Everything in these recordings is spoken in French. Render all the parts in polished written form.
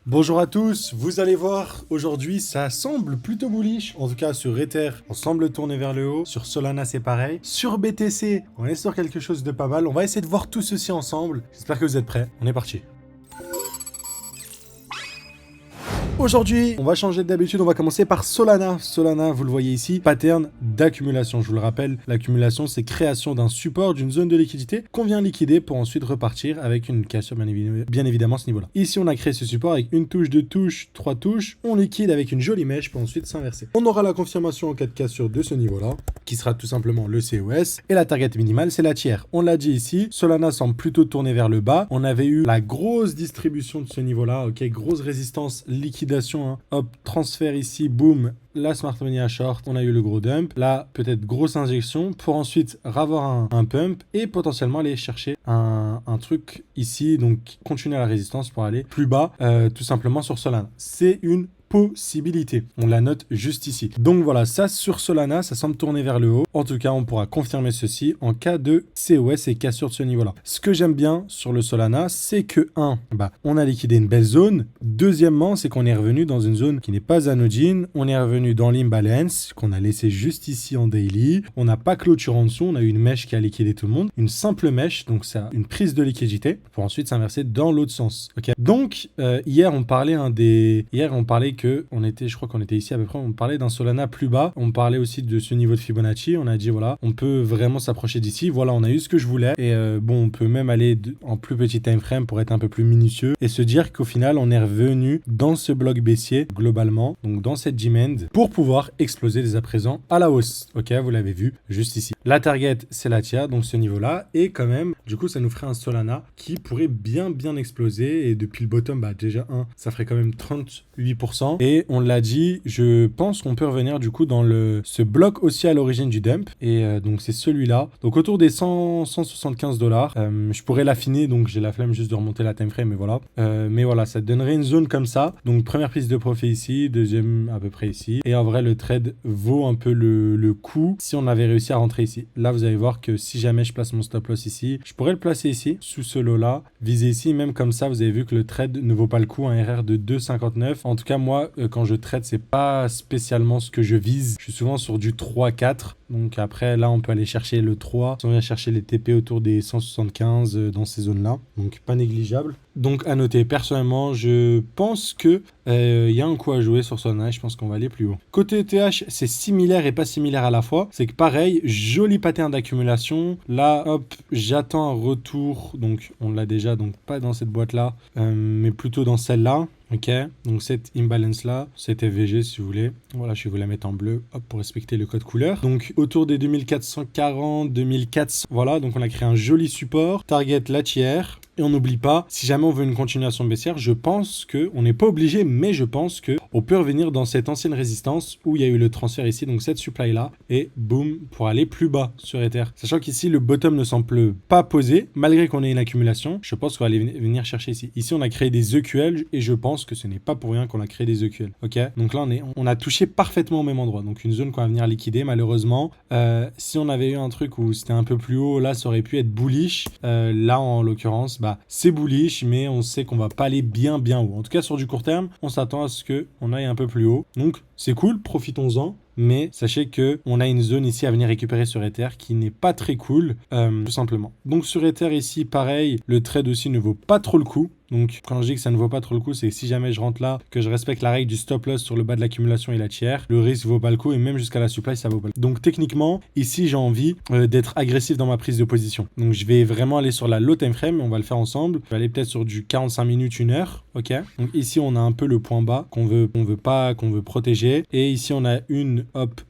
Bonjour à tous, vous allez voir, aujourd'hui ça semble plutôt bullish, en tout cas sur Ether on semble tourner vers le haut, sur Solana c'est pareil, sur BTC on est sur quelque chose de pas mal, on va essayer de voir tout ceci ensemble, j'espère que vous êtes prêts, on est parti. Aujourd'hui, on va changer d'habitude, on va commencer par Solana. Solana, vous le voyez ici, pattern d'accumulation. Je vous le rappelle, l'accumulation, c'est création d'un support, d'une zone de liquidité qu'on vient liquider pour ensuite repartir avec une cassure bien évidemment à ce niveau-là. Ici, on a créé ce support avec une touche, deux touches, trois touches. On liquide avec une jolie mèche pour ensuite s'inverser. On aura la confirmation en cas de cassure de ce niveau-là, qui sera tout simplement le COS. Et la target minimale, c'est la tiers. On l'a dit ici, Solana semble plutôt tourner vers le bas. On avait eu la grosse distribution de ce niveau-là, ok, grosse résistance liquidation, hein. Hop, transfert ici, boum, la smart money à short, on a eu le gros dump, là peut-être grosse injection pour ensuite avoir un pump et potentiellement aller chercher un truc ici, donc continuer à la résistance pour aller plus bas, tout simplement sur Solana. C'est une possibilité. On la note juste ici. Donc voilà, ça sur Solana, ça semble tourner vers le haut. En tout cas, on pourra confirmer ceci en cas de COS et cassure de ce niveau-là. Ce que j'aime bien sur le Solana, c'est que on a liquidé une belle zone. Deuxièmement, c'est qu'on est revenu dans une zone qui n'est pas anodine. On est revenu dans l'imbalance qu'on a laissé juste ici en daily. On n'a pas clôture en dessous. On a eu une mèche qui a liquidé tout le monde. Une simple mèche, donc ça, une prise de liquidité pour ensuite s'inverser dans l'autre sens. Ok. Donc hier, on parlait je crois qu'on était ici à peu près, on parlait d'un Solana plus bas, on parlait aussi de ce niveau de Fibonacci, on a dit voilà, on peut vraiment s'approcher d'ici, voilà, on a eu ce que je voulais, et on peut même aller en plus petit time frame pour être un peu plus minutieux, et se dire qu'au final, on est revenu dans ce bloc baissier, globalement, donc dans cette demand, pour pouvoir exploser dès à présent à la hausse, ok, vous l'avez vu, juste ici. La target, c'est la TIA, donc ce niveau-là, et quand même, du coup, ça nous ferait un Solana qui pourrait bien exploser, et depuis le bottom, déjà ça ferait quand même 38%. Et on l'a dit, je pense qu'on peut revenir du coup dans ce bloc aussi à l'origine du dump. Et donc c'est celui-là. Donc autour des 175 dollars. Je pourrais l'affiner, donc j'ai la flemme juste de remonter la time frame, mais voilà. Ça donnerait une zone comme ça. Donc première piste de profit ici, deuxième à peu près ici. Et en vrai, le trade vaut un peu le coup si on avait réussi à rentrer ici. Là, vous allez voir que si jamais je place mon stop loss ici, je pourrais le placer ici, sous ce lot-là, viser ici. Même comme ça, vous avez vu que le trade ne vaut pas le coup, un RR de 2,59. En tout cas, moi, quand je trade, c'est pas spécialement ce que je vise. Je suis souvent sur du 3-4. Donc après, là, on peut aller chercher le 3. On vient chercher les TP autour des 175 dans ces zones-là. Donc pas négligeable. Donc à noter, personnellement, je pense que y a un coup à jouer sur Solana. Je pense qu'on va aller plus haut. Côté ETH, c'est similaire et pas similaire à la fois. C'est que pareil, joli pattern d'accumulation. Là, hop, j'attends un retour. Donc on l'a déjà, donc pas dans cette boîte-là, mais plutôt dans celle-là. Ok, donc cette imbalance là, cette FVG si vous voulez. Voilà, je vais vous la mettre en bleu, hop, pour respecter le code couleur. Donc autour des 2440, 2400, voilà, donc on a créé un joli support. Target la tiers. Et on n'oublie pas, si jamais on veut une continuation baissière, je pense on n'est pas obligé, mais je pense qu'on peut revenir dans cette ancienne résistance où il y a eu le transfert ici, donc cette supply là, et boum, pour aller plus bas sur Ether. Sachant qu'ici, le bottom ne semble pas posé, malgré qu'on ait une accumulation, je pense qu'on va aller venir chercher ici. Ici, on a créé des EQL, et je pense que ce n'est pas pour rien qu'on a créé des EQL. Ok, donc là, on a touché parfaitement au même endroit, donc une zone qu'on va venir liquider, malheureusement. Si on avait eu un truc où c'était un peu plus haut, là, ça aurait pu être bullish. Là, en l'occurrence, c'est bullish, mais on sait qu'on va pas aller bien haut. En tout cas, sur du court terme, on s'attend à ce qu'on aille un peu plus haut. Donc, c'est cool, profitons-en. Mais sachez qu'on a une zone ici à venir récupérer sur Ether qui n'est pas très cool, tout simplement. Donc sur Ether ici, pareil, le trade aussi ne vaut pas trop le coup. Donc quand je dis que ça ne vaut pas trop le coup, c'est que si jamais je rentre là, que je respecte la règle du stop loss sur le bas de l'accumulation et la tiers, le risque vaut pas le coup et même jusqu'à la supply, ça vaut pas le coup. Donc techniquement, ici j'ai envie d'être agressif dans ma prise de position. Donc je vais vraiment aller sur la low time frame, on va le faire ensemble. Je vais aller peut-être sur du 45 minutes, 1 heure, ok. Donc ici on a un peu le point bas qu'on veut protéger. Et ici on a une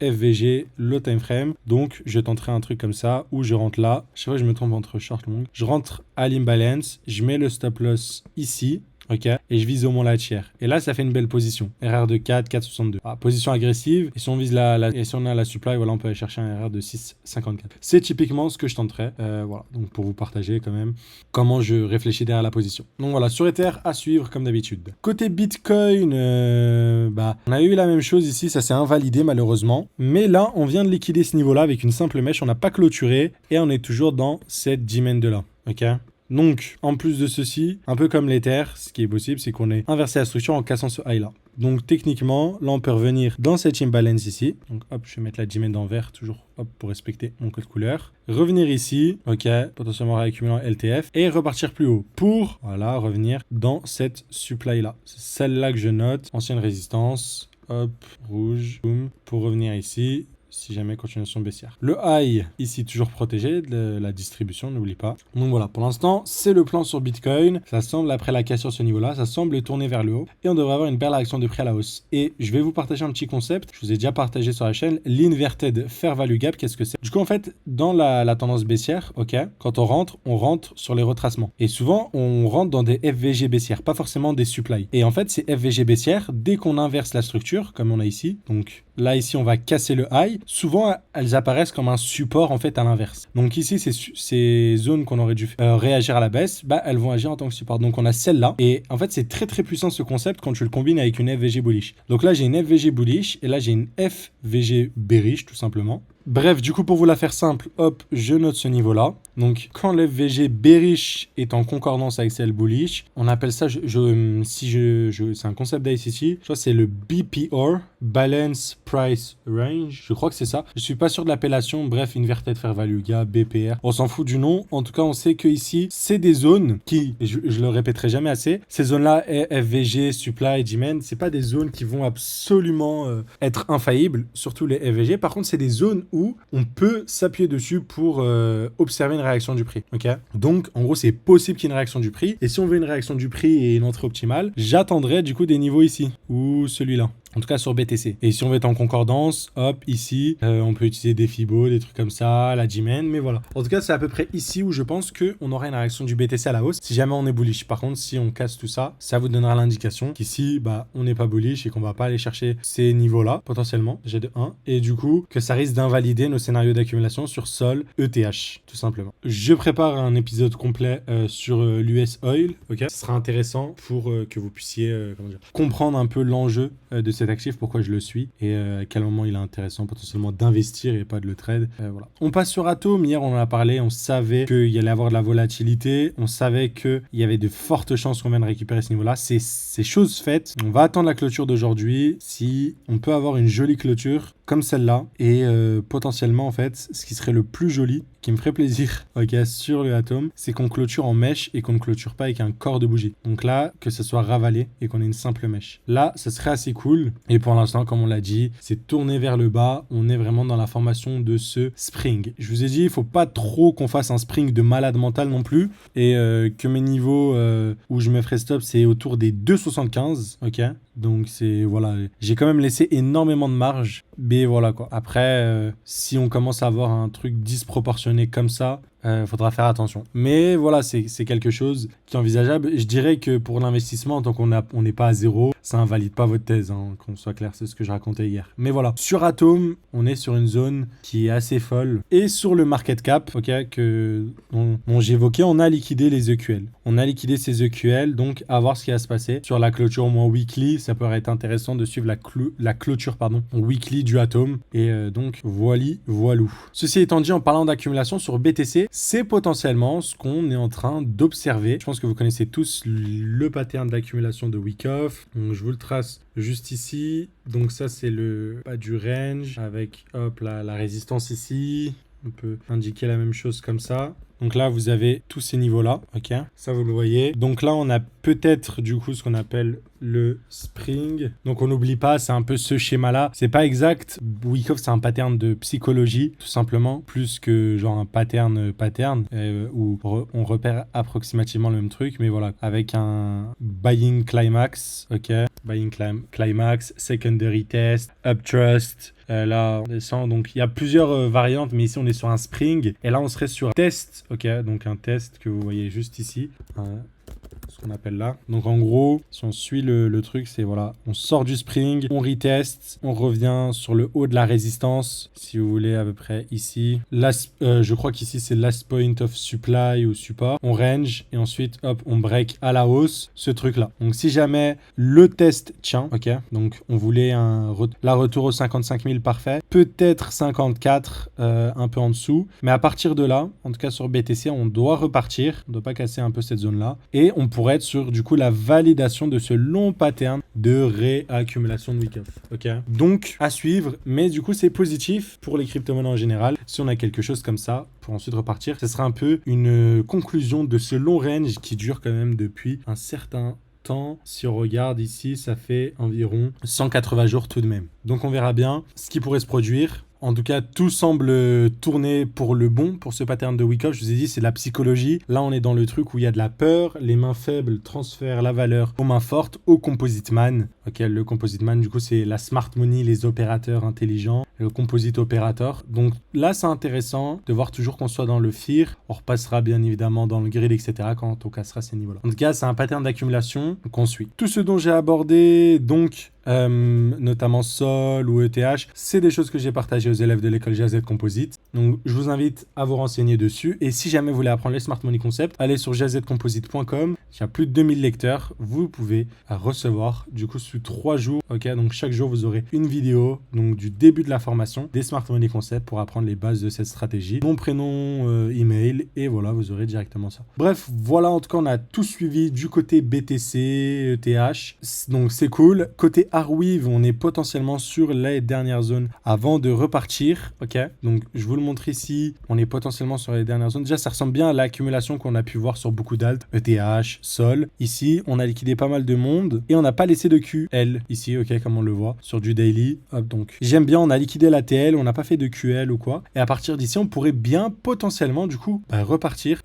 FVG low time frame. Donc je tenterai un truc comme ça où je rentre là. Je sais pas, je me trompe entre short long. Je rentre à l'imbalance, je mets le stop loss ici. Ok, et je vise au moins la tiers. Et là, ça fait une belle position. RR de 4, 4,62. Ah, position agressive. Et si on vise et si on a la supply, voilà, on peut aller chercher un RR de 6,54. C'est typiquement ce que je tenterais. Voilà, donc pour vous partager quand même comment je réfléchis derrière la position. Donc voilà, sur Ether, à suivre comme d'habitude. Côté Bitcoin, on a eu la même chose ici. Ça s'est invalidé malheureusement. Mais là, on vient de liquider ce niveau-là avec une simple mèche. On n'a pas clôturé et on est toujours dans cette demand là. Ok. Donc, en plus de ceci, un peu comme l'Ether, ce qui est possible, c'est qu'on ait inversé la structure en cassant ce high là. Donc techniquement, là on peut revenir dans cette imbalance ici. Donc hop, je vais mettre la G-Main en vert, toujours hop, pour respecter mon code couleur. Revenir ici, ok, potentiellement réaccumuler en LTF et repartir plus haut pour, voilà, revenir dans cette supply là. C'est celle-là que je note, ancienne résistance, hop, rouge, boum, pour revenir ici. Si jamais continuation baissière. Le high, ici, toujours protégé de la distribution, n'oublie pas. Donc voilà, pour l'instant, c'est le plan sur Bitcoin. Ça semble, après la cassure sur ce niveau-là, ça semble tourner vers le haut. Et on devrait avoir une belle réaction de prix à la hausse. Et je vais vous partager un petit concept. Je vous ai déjà partagé sur la chaîne. L'Inverted Fair Value Gap, qu'est-ce que c'est? Du coup, en fait, dans la tendance baissière, ok, quand on rentre sur les retracements. Et souvent, on rentre dans des FVG baissières, pas forcément des supply. Et en fait, ces FVG baissières, dès qu'on inverse la structure, comme on a ici, donc là, ici, on va casser le high. Souvent, elles apparaissent comme un support, en fait, à l'inverse. Donc ici, ces zones qu'on aurait dû réagir à la baisse, bah, elles vont agir en tant que support. Donc on a celle-là. Et en fait, c'est très, très puissant, ce concept, quand tu le combines avec une FVG bullish. Donc là, j'ai une FVG bullish et là, j'ai une FVG bearish, tout simplement. Bref, du coup, pour vous la faire simple, hop, je note ce niveau-là. Donc, quand l'FVG bearish est en concordance avec celle bullish, on appelle ça, c'est un concept d'ICT, je crois que c'est le BPR, Balance Price Range, je crois que c'est ça. Je suis pas sûr de l'appellation, bref, Inverted Fair Value Gap, BPR, on s'en fout du nom. En tout cas, on sait que ici, c'est des zones qui, je le répéterai jamais assez, ces zones-là, FVG, Supply, Demand, c'est pas des zones qui vont absolument être infaillibles, surtout les FVG. Par contre, c'est des zones où on peut s'appuyer dessus pour observer une réaction du prix. Ok. Donc, en gros, c'est possible qu'il y ait une réaction du prix. Et si on veut une réaction du prix et une entrée optimale, j'attendrai du coup des niveaux ici ou celui-là. En tout cas sur BTC. Et si on veut être en concordance, hop, ici, on peut utiliser des Fibo, des trucs comme ça, la G-Main, mais voilà. En tout cas, c'est à peu près ici où je pense qu'on aura une réaction du BTC à la hausse, si jamais on est bullish. Par contre, si on casse tout ça, ça vous donnera l'indication qu'ici, bah, on n'est pas bullish et qu'on va pas aller chercher ces niveaux-là, potentiellement, G de 1, et du coup, que ça risque d'invalider nos scénarios d'accumulation sur sol ETH, tout simplement. Je prépare un épisode complet sur l'US Oil, ok. Ce sera intéressant pour que vous puissiez comprendre un peu l'enjeu de cet actif, pourquoi je le suis et à quel moment il est intéressant potentiellement d'investir et pas de le trade. Voilà. On passe sur Atom. Hier, on en a parlé. On savait qu'il y allait avoir de la volatilité. On savait qu'il y avait de fortes chances qu'on vienne récupérer ce niveau-là. C'est chose faite. On va attendre la clôture d'aujourd'hui. Si on peut avoir une jolie clôture comme celle-là et potentiellement, en fait, ce qui serait le plus joli, qui me ferait plaisir, ok, sur le Atom, c'est qu'on clôture en mèche et qu'on ne clôture pas avec un corps de bougie. Donc là, que ce soit ravalé et qu'on ait une simple mèche. Là, ça serait assez cool. Et pour l'instant, comme on l'a dit, c'est tourné vers le bas. On est vraiment dans la formation de ce spring. Je vous ai dit, il faut pas trop qu'on fasse un spring de malade mental non plus. Et que mes niveaux où je me ferai stop, c'est autour des 2,75, ok. Donc c'est, voilà, j'ai quand même laissé énormément de marge. Mais voilà quoi. Après, si on commence à avoir un truc disproportionné comme ça, faudra faire attention. Mais voilà, c'est quelque chose qui est envisageable. Je dirais que pour l'investissement, tant qu'on n'est pas à zéro, ça invalide pas votre thèse, hein, qu'on soit clair, c'est ce que je racontais hier. Mais voilà, sur Atom, on est sur une zone qui est assez folle. Et sur le market cap, ok, dont j'évoquais, on a liquidé les EQL. On a liquidé ces EQL, donc à voir ce qui va se passer. Sur la clôture au moins weekly, ça pourrait être intéressant de suivre la clôture weekly du Atom. Et donc, voilou. Ceci étant dit, en parlant d'accumulation sur BTC, c'est potentiellement ce qu'on est en train d'observer. Je pense que vous connaissez tous le pattern d'accumulation de Wyckoff. Donc, je vous le trace juste ici. Donc ça, c'est le bas du range avec hop, la résistance ici. On peut indiquer la même chose comme ça. Donc là, vous avez tous ces niveaux-là, ok. Ça, vous le voyez. Donc là, on a peut-être du coup ce qu'on appelle le spring. Donc on n'oublie pas, c'est un peu ce schéma-là. C'est pas exact. Wyckoff, c'est un pattern de psychologie, tout simplement, plus que genre un pattern où on repère approximativement le même truc, mais voilà, avec un buying climax, ok. Buying climax, secondary test, uptrust. Là, on descend. Donc il y a plusieurs variantes, mais ici on est sur un spring. Et là, on serait sur un test, ok. Donc un test que vous voyez juste ici. Ce qu'on appelle là. Donc en gros, si on suit le truc, c'est voilà, on sort du spring, on reteste, on revient sur le haut de la résistance, si vous voulez à peu près ici. Je crois qu'ici c'est last point of supply ou support. On range et ensuite hop, on break à la hausse ce truc là. Donc si jamais le test tient, ok, donc on voulait la retour aux 55 000 parfait, peut-être 54, un peu en dessous, mais à partir de là, en tout cas sur BTC, on doit repartir, on ne doit pas casser un peu cette zone là et on pourrait être sur du coup la validation de ce long pattern de réaccumulation de week-off. Ok, donc à suivre, mais du coup c'est positif pour les crypto-monnaies en général. Si on a quelque chose comme ça pour ensuite repartir, ce sera un peu une conclusion de ce long range qui dure quand même depuis un certain temps. Si on regarde ici, ça fait environ 180 jours tout de même. Donc on verra bien ce qui pourrait se produire. En tout cas, tout semble tourner pour le bon, pour ce pattern de week-off. Je vous ai dit, c'est la psychologie. Là, on est dans le truc où il y a de la peur. Les mains faibles transfèrent la valeur aux mains fortes, au composite man. Ok, le composite man, du coup, c'est la smart money, les opérateurs intelligents, le composite opérateur. Donc là, c'est intéressant de voir toujours qu'on soit dans le fear. On repassera bien évidemment dans le grid, etc. quand on cassera ces niveaux-là. En tout cas, c'est un pattern d'accumulation qu'on suit. Tout ce dont j'ai abordé, donc, notamment Sol ou ETH, c'est des choses que j'ai partagées aux élèves de l'école GAZ Composite. Donc je vous invite à vous renseigner dessus et si jamais vous voulez apprendre les Smart Money Concepts, allez sur gazcomposite.com. Il y a plus de 2000 lecteurs, vous pouvez recevoir du coup sous 3 jours. Ok, donc chaque jour vous aurez une vidéo donc du début de la formation des Smart Money Concepts pour apprendre les bases de cette stratégie. Mon prénom, email et voilà, vous aurez directement ça. Bref, voilà, en tout cas on a tout suivi du côté BTC, ETH, donc c'est cool. Côté Arweave, on est potentiellement sur les dernières zones avant de repartir. Ok, donc je vous le montre ici. On est potentiellement sur les dernières zones. Déjà, ça ressemble bien à l'accumulation qu'on a pu voir sur beaucoup d'alt, ETH, Sol. Ici, on a liquidé pas mal de monde et on n'a pas laissé de QL ici. Ok, comme on le voit sur du daily. Hop, donc j'aime bien. On a liquidé la TL, on n'a pas fait de QL ou quoi. Et à partir d'ici, on pourrait bien potentiellement du coup repartir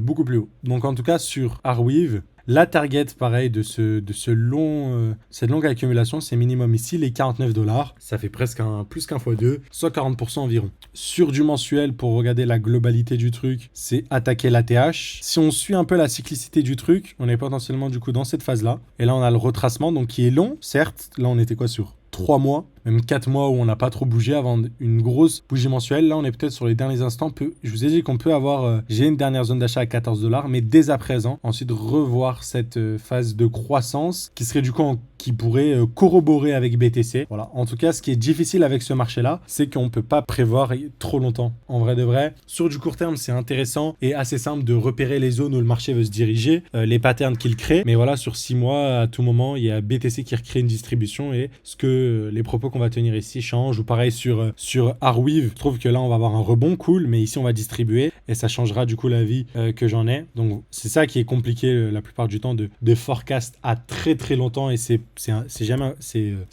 beaucoup plus haut. Donc en tout cas sur Arweave. La target, pareil, de cette longue accumulation, c'est minimum ici, les 49 $. Ça fait presque plus qu'un fois 2, soit 40% environ. Sur du mensuel, pour regarder la globalité du truc, c'est attaquer l'ATH. Si on suit un peu la cyclicité du truc, on est potentiellement du coup dans cette phase-là. Et là, on a le retracement, donc qui est long, certes. Là, on était quoi sur 3 mois, même 4 mois où on n'a pas trop bougé avant une grosse bougie mensuelle. Là, on est peut-être sur les derniers instants. Je vous ai dit qu'on peut avoir... j'ai une dernière zone d'achat à 14 $, mais dès à présent, ensuite revoir cette phase de croissance qui serait du coup qui pourrait corroborer avec BTC. Voilà. En tout cas, ce qui est difficile avec ce marché-là, c'est qu'on ne peut pas prévoir trop longtemps. En vrai de vrai, sur du court terme, c'est intéressant et assez simple de repérer les zones où le marché veut se diriger, les patterns qu'il crée. Mais voilà, sur 6 mois, à tout moment, il y a BTC qui recrée une distribution et ce que les propos qu'on va tenir ici changent. Ou pareil sur Arweave, je trouve que là, on va avoir un rebond cool, mais ici, on va distribuer et ça changera du coup la vie que j'en ai. Donc, c'est ça qui est compliqué la plupart du temps de forecast à très très longtemps et c'est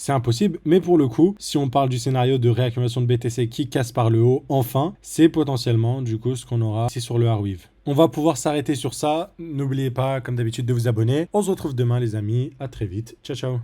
impossible. Mais pour le coup, si on parle du scénario de réaccumulation de BTC qui casse par le haut, enfin, c'est potentiellement du coup ce qu'on aura ici sur le Arweave. On va pouvoir s'arrêter sur ça. N'oubliez pas, comme d'habitude, de vous abonner. On se retrouve demain, les amis. À très vite. Ciao, ciao.